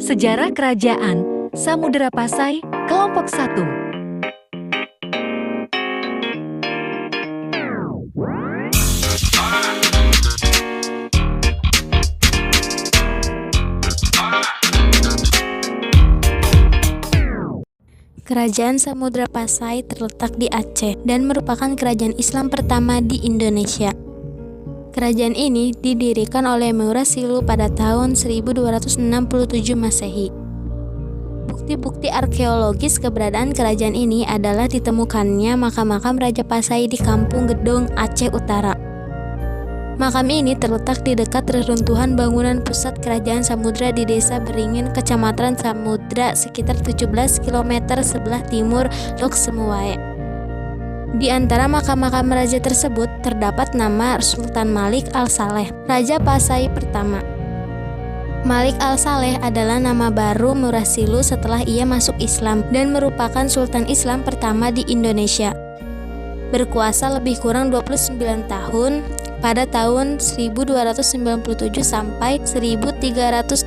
Sejarah Kerajaan Samudra Pasai, Kelompok 1. Kerajaan Samudra Pasai terletak di Aceh dan merupakan kerajaan Islam pertama di Indonesia. Kerajaan ini didirikan oleh Murasilu pada tahun 1267 Masehi. Bukti-bukti arkeologis keberadaan kerajaan ini adalah ditemukannya makam-makam Raja Pasai di Kampung Gedong, Aceh Utara. Makam ini terletak di dekat reruntuhan bangunan pusat Kerajaan Samudra di Desa Beringin, Kecamatan Samudra, sekitar 17 km sebelah timur Lok Semuae. Di antara makam-makam raja tersebut terdapat nama Sultan Malik Al-Saleh, Raja Pasai pertama. Malik Al-Saleh adalah nama baru Murasilu setelah ia masuk Islam dan merupakan Sultan Islam pertama di Indonesia. Berkuasa lebih kurang 29 tahun pada tahun 1297 sampai 1326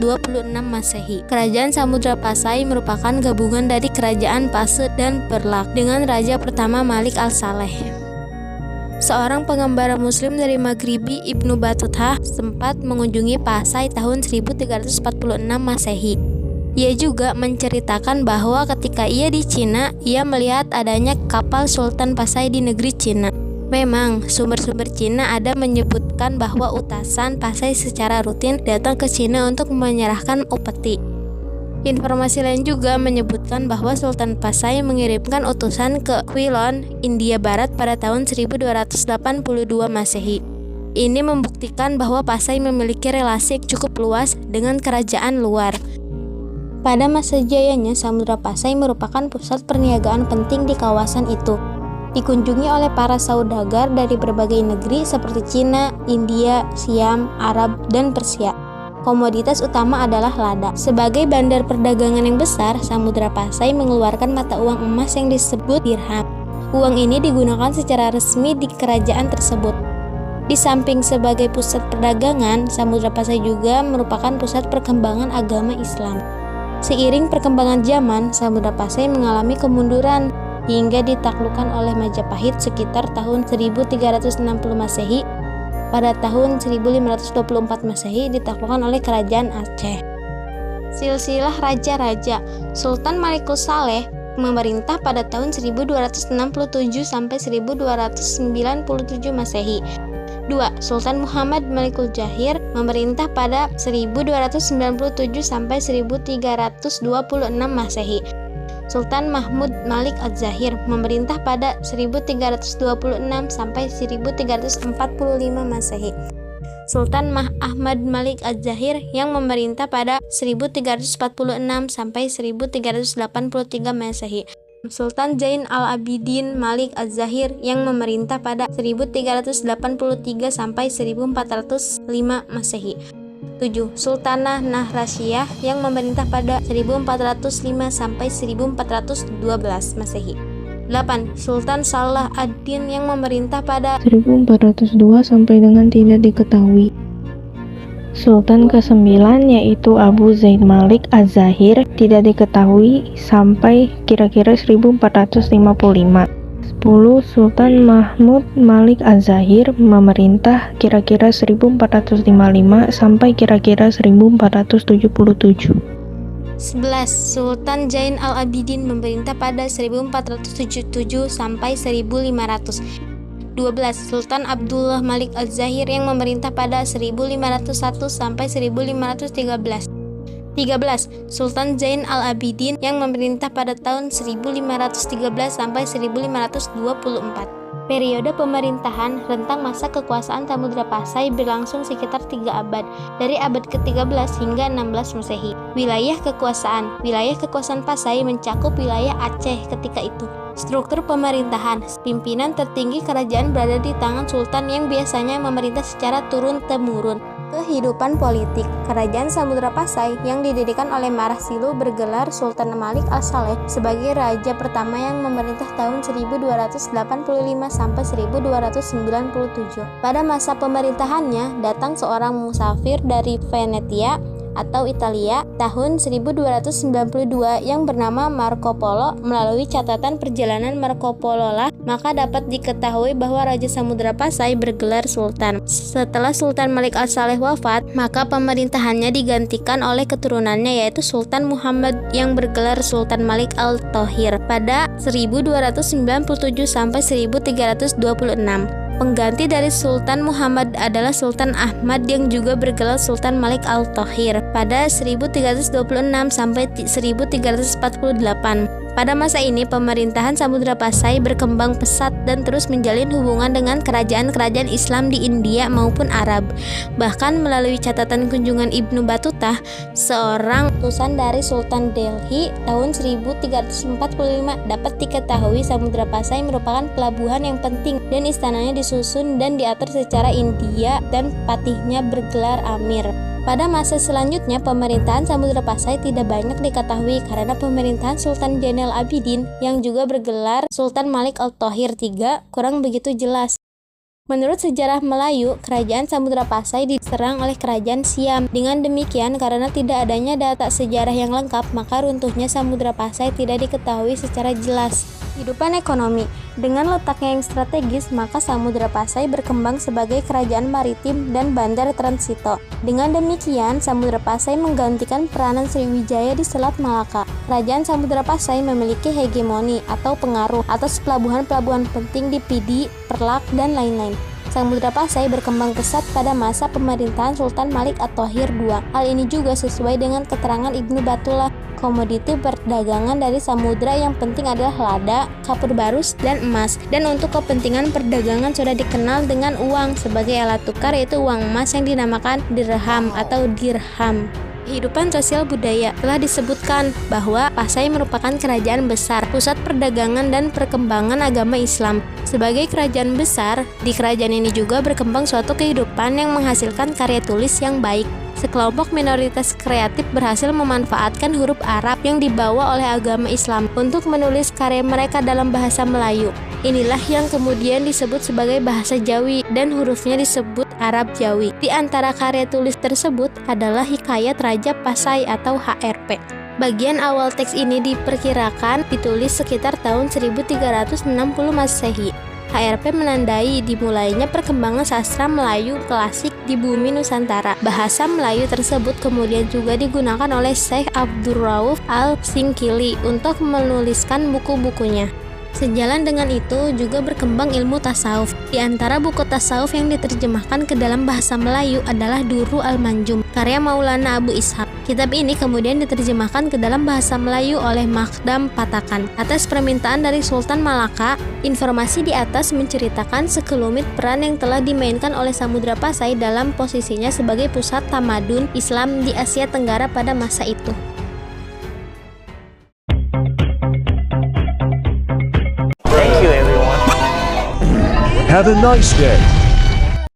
Masehi. Kerajaan Samudra Pasai merupakan gabungan dari Kerajaan Pase dan Perlak dengan Raja pertama Malik Al-Saleh. Seorang pengembara muslim dari Maghribi, Ibnu Battuta, sempat mengunjungi Pasai tahun 1346 Masehi. Ia juga menceritakan bahwa ketika ia di Cina, ia melihat adanya kapal Sultan Pasai di negeri Cina. Memang, sumber-sumber Cina ada menyebutkan bahwa utasan Pasai secara rutin datang ke Cina untuk menyerahkan upeti. Informasi lain juga menyebutkan bahwa Sultan Pasai mengirimkan utusan ke Ceylon, India Barat pada tahun 1282 Masehi. Ini membuktikan bahwa Pasai memiliki relasi cukup luas dengan kerajaan luar. Pada masa jayanya, Samudra Pasai merupakan pusat perniagaan penting di kawasan itu. Dikunjungi oleh para saudagar dari berbagai negeri seperti Cina, India, Siam, Arab, dan Persia. Komoditas utama adalah lada. Sebagai bandar perdagangan yang besar, Samudra Pasai mengeluarkan mata uang emas yang disebut dirham. Uang ini digunakan secara resmi di kerajaan tersebut. Di samping sebagai pusat perdagangan, Samudra Pasai juga merupakan pusat perkembangan agama Islam. Seiring perkembangan zaman, Samudra Pasai mengalami kemunduran hingga ditaklukkan oleh Majapahit sekitar tahun 1360 Masehi. Pada tahun 1524 Masehi ditaklukkan oleh Kerajaan Aceh. Silsilah Raja-Raja Sultan Malik Al-Saleh memerintah pada tahun 1267 sampai 1297 Masehi. 2. Sultan Muhammad Malik Al-Jahir memerintah pada 1297 sampai 1326 Masehi. Sultan Mahmud Malik Az-Zahir memerintah pada 1326 sampai 1345 Masehi. Sultan Ahmad Malik Az-Zahir yang memerintah pada 1346 sampai 1383 Masehi. Sultan Zain Al-Abidin Malik Az-Zahir yang memerintah pada 1383 sampai 1405 Masehi. 7. Sultanah Nahrasiyah yang memerintah pada 1405 sampai 1412 Masehi. 8. Sultan Salah ad-Din yang memerintah pada 1402 sampai dengan tidak diketahui. Sultan ke-9 yaitu Abu Zaid Malik Az-Zahir tidak diketahui sampai kira-kira 1455. 10. Sultan Mahmud Malik Az-Zahir memerintah kira-kira 1455 sampai kira-kira 1477. 11. Sultan Zain Al-Abidin memerintah pada 1477 sampai 1500. 12. Sultan Abdullah Malik Az-Zahir yang memerintah pada 1501 sampai 1513. 13. Sultan Zain Al-Abidin yang memerintah pada tahun 1513 sampai 1524. Periode pemerintahan rentang masa kekuasaan Samudra Pasai berlangsung sekitar 3 abad, dari abad ke-13 hingga 16 Masehi. Wilayah kekuasaan Pasai mencakup wilayah Aceh ketika itu. Struktur pemerintahan, pimpinan tertinggi kerajaan berada di tangan sultan yang biasanya memerintah secara turun-temurun. Kehidupan politik Kerajaan Samudra Pasai yang didirikan oleh Murasilu bergelar Sultan Malik Al-Saleh sebagai raja pertama yang memerintah tahun 1285 sampai 1297. Pada masa pemerintahannya datang seorang musafir dari Venetia atau Italia tahun 1292 yang bernama Marco Polo. Melalui catatan perjalanan Marco Polo lah maka dapat diketahui bahwa Raja Samudra Pasai bergelar Sultan. Setelah Sultan Malik As-Saleh wafat, maka pemerintahannya digantikan oleh keturunannya yaitu Sultan Muhammad yang bergelar Sultan Malik Al-Thohir pada 1297 sampai 1326. Pengganti dari Sultan Muhammad adalah Sultan Ahmad yang juga bergelar Sultan Malik Al-Thohir pada 1326 sampai 1348. Pada masa ini, pemerintahan Samudra Pasai berkembang pesat dan terus menjalin hubungan dengan kerajaan-kerajaan Islam di India maupun Arab. Bahkan melalui catatan kunjungan Ibnu Battuta, seorang utusan dari Sultan Delhi tahun 1345, dapat diketahui Samudra Pasai merupakan pelabuhan yang penting dan istananya disusun dan diatur secara India dan patihnya bergelar Amir. Pada masa selanjutnya, pemerintahan Samudra Pasai tidak banyak diketahui karena pemerintahan Sultan Zainal Abidin yang juga bergelar Sultan Malik Al-Thohir III kurang begitu jelas. Menurut sejarah Melayu, kerajaan Samudra Pasai diserang oleh kerajaan Siam. Dengan demikian, karena tidak adanya data sejarah yang lengkap, maka runtuhnya Samudra Pasai tidak diketahui secara jelas. Kehidupan ekonomi. Dengan letaknya yang strategis, maka Samudra Pasai berkembang sebagai kerajaan maritim dan bandar transito. Dengan demikian, Samudra Pasai menggantikan peranan Sriwijaya di Selat Malaka. Kerajaan Samudra Pasai memiliki hegemoni atau pengaruh atas pelabuhan-pelabuhan penting di Pidi, Perlak, dan lain-lain. Samudra Pasai berkembang pesat pada masa pemerintahan Sultan Malik At-Thohir II. Hal ini juga sesuai dengan keterangan Ibnu Battuta. Komoditi perdagangan dari samudra yang penting adalah lada, kapur barus, dan emas. Dan untuk kepentingan perdagangan sudah dikenal dengan uang sebagai alat tukar, yaitu uang emas yang dinamakan dirham atau dirham. Kehidupan sosial budaya. Telah disebutkan bahwa Pasai merupakan kerajaan besar, pusat perdagangan dan perkembangan agama Islam. Sebagai kerajaan besar, di kerajaan ini juga berkembang suatu kehidupan yang menghasilkan karya tulis yang baik. Sekelompok minoritas kreatif berhasil memanfaatkan huruf Arab yang dibawa oleh agama Islam untuk menulis karya mereka dalam bahasa Melayu. Inilah yang kemudian disebut sebagai bahasa Jawi dan hurufnya disebut Arab Jawi. Di antara karya tulis tersebut adalah Hikayat Raja Pasai atau HRP. Bagian awal teks ini diperkirakan ditulis sekitar tahun 1360 Masehi. HRP menandai dimulainya perkembangan sastra Melayu klasik di bumi Nusantara. Bahasa Melayu tersebut kemudian juga digunakan oleh Syekh Abdurrauf Al-Singkili untuk menuliskan buku-bukunya. Sejalan dengan itu juga berkembang ilmu tasawuf. Di antara buku tasawuf yang diterjemahkan ke dalam bahasa Melayu adalah Durru Al-Manjum, karya Maulana Abu Ishaq. Kitab ini kemudian diterjemahkan ke dalam bahasa Melayu oleh Makhdam Patakan. Atas permintaan dari Sultan Malaka, informasi di atas menceritakan sekelumit peran yang telah dimainkan oleh Samudra Pasai dalam posisinya sebagai pusat tamadun Islam di Asia Tenggara pada masa itu. Thank you, everyone. Have a nice day.